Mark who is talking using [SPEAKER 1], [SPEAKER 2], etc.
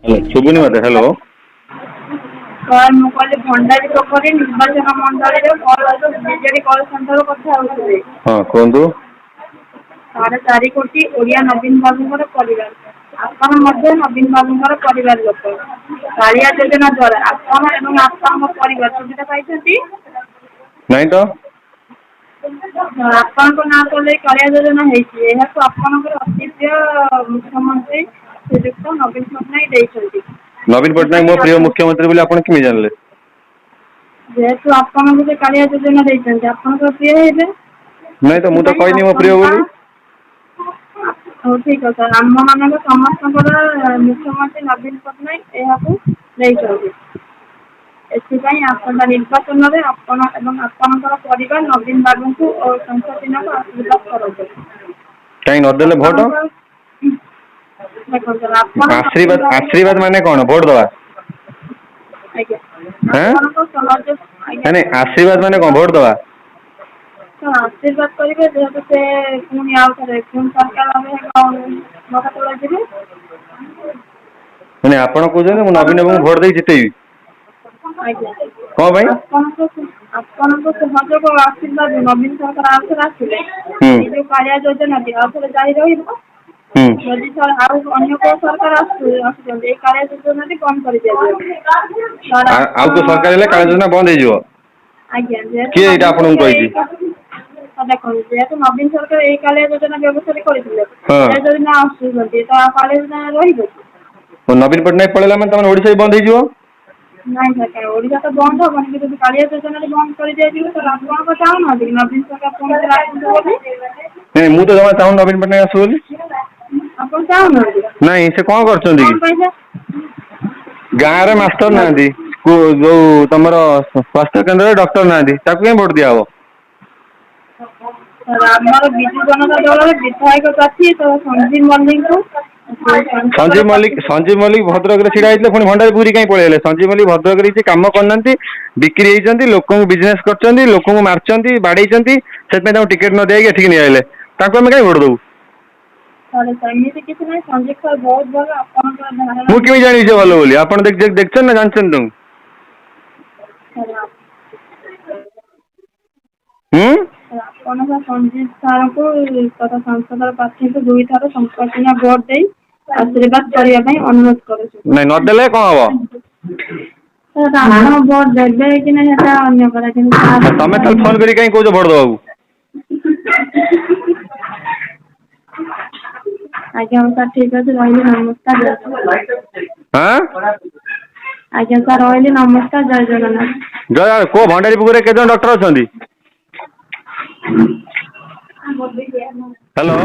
[SPEAKER 1] ଶୁଭୁନି ମତେ। ହ୍ୟାଲୋ
[SPEAKER 2] ମୁଁ କହିଲି ଭଣ୍ଡାରୀ ପୋଖରୀ ନିର୍ବାଚନ ମଣ୍ଡଳୀରେ ବିଜେଡି କଳ ସେଣ୍ଟର କଥା ହଉଥିଲେ।
[SPEAKER 1] ହଁ କୁହନ୍ତୁ।
[SPEAKER 2] 4.5 କୋଟି ଓଡ଼ିଆ ନବୀନ ବାବୁଙ୍କର ପରିବାର। ଆପଣ ମଧ୍ୟ ନବୀନ ବାବୁଙ୍କର ପରିବାର ଲୋକ। କାଳିଆ ଯୋଜନା ଦ୍ୱାରା ଆପଣ ଏବଂ ଆପଣଙ୍କ ପରିବାର ସୁବିଧା ପାଇଛନ୍ତି?
[SPEAKER 1] ନାଇଁ ତ।
[SPEAKER 2] ଆପଣଙ୍କ ନାଁ କଲେ କାଳିଆ ଯୋଜନା ହେଇଛି। ଏହାକୁ ଆପଣଙ୍କର ଅତି ପ୍ରିୟ ମୁଖ୍ୟମନ୍ତ୍ରୀ ଶ୍ରୀଯୁକ୍ତ ନବୀନ ପଟ୍ଟନାୟକ ଦେଇଛନ୍ତି।
[SPEAKER 1] ନବୀନ ପଟ୍ଟନାୟକ ମୋ ପ୍ରିୟ ମୁଖ୍ୟମନ୍ତ୍ରୀ ବୋଲି ଆପଣ କେମିତି ଜାଣିଲେ?
[SPEAKER 2] ଯେହେତୁ ଆପଣଙ୍କୁ ସେ କାଳିଆ ଯୋଜନା ଦେଇଛନ୍ତି ଆପଣଙ୍କ ପ୍ରିୟ ହେବେ।
[SPEAKER 1] ନାଇଁ ତ, ମୁଁ ତ
[SPEAKER 2] ସେଥିପାଇଁ
[SPEAKER 1] କହିନି ମୋ ପ୍ରିୟ
[SPEAKER 2] ଆପଣଙ୍କ
[SPEAKER 1] ବୋଲି।
[SPEAKER 2] ହଉ ଠିକ ଅଛି। ଆମ ମାନଙ୍କ ସମସ୍ତଙ୍କର ମୁଖ୍ୟମନ୍ତ୍ରୀ ନବୀନ ପଟ୍ଟନାୟକ ଏହାକୁ ଦେଇଛନ୍ତି। ଏଥିପାଇଁ ଆସନ୍ତା ନିର୍ବାଚନରେ ଆପଣ ଏବଂ ଆପଣଙ୍କର ପରିବାର ନବୀନ ବାବୁଙ୍କୁ ଓ ସଂସଦୀୟକୁ ଆଶୀର୍ବାଦ କରନ୍ତୁ।
[SPEAKER 1] କାହିଁ ନଦେଲେ ଭୋଟ?
[SPEAKER 2] ଆପଣଙ୍କ ଦେଖନ୍ତୁ ଆପଣ ନବୀନ
[SPEAKER 1] ଆଶୀର୍ବାଦ
[SPEAKER 2] ବାବୁଙ୍କୁ
[SPEAKER 1] ମାନେ କଣ? ଭୋଟ ଦବା?
[SPEAKER 2] ଆଜ୍ଞା
[SPEAKER 1] ଆଁ
[SPEAKER 2] ଆପଣଙ୍କ ସହଜ ଆଜ୍ଞା
[SPEAKER 1] ନାଇଁ ଆଶୀର୍ବାଦ ମାନେ କଣ? ଭୋଟ ଦବା?
[SPEAKER 2] ଆଶୀର୍ବାଦ କରିବେ ଯେହେତୁ ସେ ପୁଣି ଆଉ ଥରେ ପୁଣି ସରକାର ଯିବେ।
[SPEAKER 1] ମାନେ ଆପଣ କହୁଛନ୍ତି ମୁଁ ନବୀନ ବାବୁଙ୍କୁ ଭୋଟ ଦେଇ ଜିତେଇବି?
[SPEAKER 2] ଆଜ୍ଞା
[SPEAKER 1] କଣ ପାଇଁ?
[SPEAKER 2] ଆପଣଙ୍କ ସହଯୋଗ ଆଶୀର୍ବାଦ ନବୀନ ସରକାର ଆଉ ଥରେ ଆସିଲେ
[SPEAKER 1] ହୁଁ
[SPEAKER 2] ଏଇ ଯୋଉ କାଳିଆ ଯୋଜନା ଆଉ ଥରେ ଜାରି ରହିବ।
[SPEAKER 1] ହୁଁ
[SPEAKER 2] ଯଦି ଆଉ ଅନ୍ୟ କୋଉ ସରକାର ଆସୁଛନ୍ତି ଏଇ କାଳିଆ ଯୋଜନା ବନ୍ଦ କରିଦିଆଯିବ।
[SPEAKER 1] ଆଉ କୋଉ ସରକାର ହେଲେ କାଳିଆ ଯୋଜନା ବନ୍ଦ ହେଇଯିବ?
[SPEAKER 2] ଆଜ୍ଞା ଯେହେତୁ
[SPEAKER 1] କିଏ ଏଇଟା
[SPEAKER 2] ନବୀନ
[SPEAKER 1] ଆପଣଙ୍କୁ
[SPEAKER 2] ସରକାର
[SPEAKER 1] କହିଛି?
[SPEAKER 2] ଦେଖନ୍ତୁ ଯେହେତୁ ନବୀନ ସରକାର ଏଇ କାଳିଆ ଯୋଜନା ବ୍ୟବସ୍ଥା କରିଥିଲେ
[SPEAKER 1] ହଁ
[SPEAKER 2] କାଳିଆ ଯୋଜନା ଆସୁଛନ୍ତି ତ କାଳିଆ ଯୋଜନା ରହିବ କି?
[SPEAKER 1] ନବୀନ ପଟ୍ଟନାୟକ ପଳେଇଲା ମାନେ ତମର ଓଡିଶା ବି ବନ୍ଦ ହେଇଯିବ?
[SPEAKER 2] ନାଇଁ ସାର୍ ଓଡିଶା ତ ବନ୍ଦ ହବନି କିନ୍ତୁ ଯଦି କାଳିଆ ଯୋଜନାରେ ବନ୍ଦ କରିଦିଆଯିବ ତ ଆପଣ ଚାହୁଁନାହାନ୍ତି ନବୀନ ସରକାର ପୁଣି ଆସନ୍ତୁ ବୋଲି?
[SPEAKER 1] ନାଇଁ ମୁଁ ତ ଜମା ଚାହୁଁନି ନବୀନ ପଟ୍ଟନାୟକ ଆସୁ ବୋଲି।
[SPEAKER 2] ଆପଣ ଚାହୁଁନାହାନ୍ତି?
[SPEAKER 1] ନାଇଁ ସେ କଣ କରୁଛନ୍ତି
[SPEAKER 2] କଣ
[SPEAKER 1] କି?
[SPEAKER 2] ପାଇଁ ସାର୍?
[SPEAKER 1] ଗାଁରେ ମାଷ୍ଟର ନାହାନ୍ତି, ଯୋଉ ତମର ସ୍ୱାସ୍ଥ୍ୟ କେନ୍ଦ୍ରରେ ଡକ୍ଟର ନାହାନ୍ତି, ତାକୁ କାଇଁ ଭୋଟ ଦିଆହବ?
[SPEAKER 2] ଆମର ବିଜୁ ଜନତା ଦଳର ବିଧାୟକ ପ୍ରାର୍ଥୀ ତ ସଞ୍ଜୀବ ମଲ୍ଲିକଙ୍କୁ
[SPEAKER 1] ସଞ୍ଜୀବ ମଲ୍ଲିକ ଭଦ୍ରକରେ ଛିଡା ହେଇଥିଲେ, ପୁଣି ଭଣ୍ଡାରପୁର କାଇଁ ପଳେଇଲେ? ସଞ୍ଜୀବ ମଲ୍ଲିକ ଭଦ୍ରକରେ କିଛି କାମ କରିନାହାନ୍ତି, ବିକ୍ରି ହେଇଛନ୍ତି, ଲୋକଙ୍କୁ ବିଜନେସ କରିଛନ୍ତି, ଲୋକଙ୍କୁ ମାରିଛନ୍ତି, ବାଡେଇଛନ୍ତି, ସେଥିପାଇଁ ତାଙ୍କୁ ଟିକେଟ ନ ଦେଇକି ଏଠିକି ନେଇ ଆଇଲେ। ତାଙ୍କୁ ଆମେ କାଇଁ ଭୋଟ ଦବୁ?
[SPEAKER 2] ଏମିତି କିଛି ନାହିଁ, ସଞ୍ଜୀବ ସାର୍ ବହୁତ ଭଲ। ଆପଣଙ୍କର ଧାରଣା
[SPEAKER 1] ମୁଁ କେମିତି
[SPEAKER 2] ବହୁତ
[SPEAKER 1] ଜାଣିବି ସେ
[SPEAKER 2] ଭୁଲ।
[SPEAKER 1] ଭଲ ବୋଲି? ଆପଣ ଦେଖିଛନ୍ତି ନା ଜାଣିଛନ୍ତି ତାଙ୍କୁ? ହୁଁ
[SPEAKER 2] ଆପଣ ସଞ୍ଜୀବ ସାରଙ୍କୁ ତଥା ସଂସଦର ପ୍ରାର୍ଥୀଙ୍କୁ ଦୁଇଥର ସଂସଦୀୟ ଭୋଟ ଦେଇ ଆଶୀର୍ବାଦ କରିବା ପାଇଁ ଅନୁରୋଧ କରୁଛୁ।
[SPEAKER 1] ନାଇଁ ନଦେଲେ କଣ ହବ?
[SPEAKER 2] ଆପଣ ଭୋଟ ଦେବେ କି ନାହିଁ ସେଟା ଅନ୍ୟ କଥା,
[SPEAKER 1] ତମେ ତାହେଲେ ଫୋନ କରି କାଇଁ କହୁଛ ଭୋଟ ଦବାକୁ?
[SPEAKER 2] ଆଜ୍ଞା ସାର୍ ଠିକ ଅଛି, ରହିଲି ନମସ୍କାର।
[SPEAKER 1] ଆଁ
[SPEAKER 2] ଆଜ୍ଞା ସାର୍ ରହିଲି, ନମସ୍କାର, ଜୟ ଜଗନ୍ନାଥ।
[SPEAKER 1] କୋଉ ଭଣ୍ଡାରୀ ପୋଖରୀରେ କେତେ ଜଣ ଡକ୍ଟର ଅଛନ୍ତି? ହ୍ୟାଲୋ।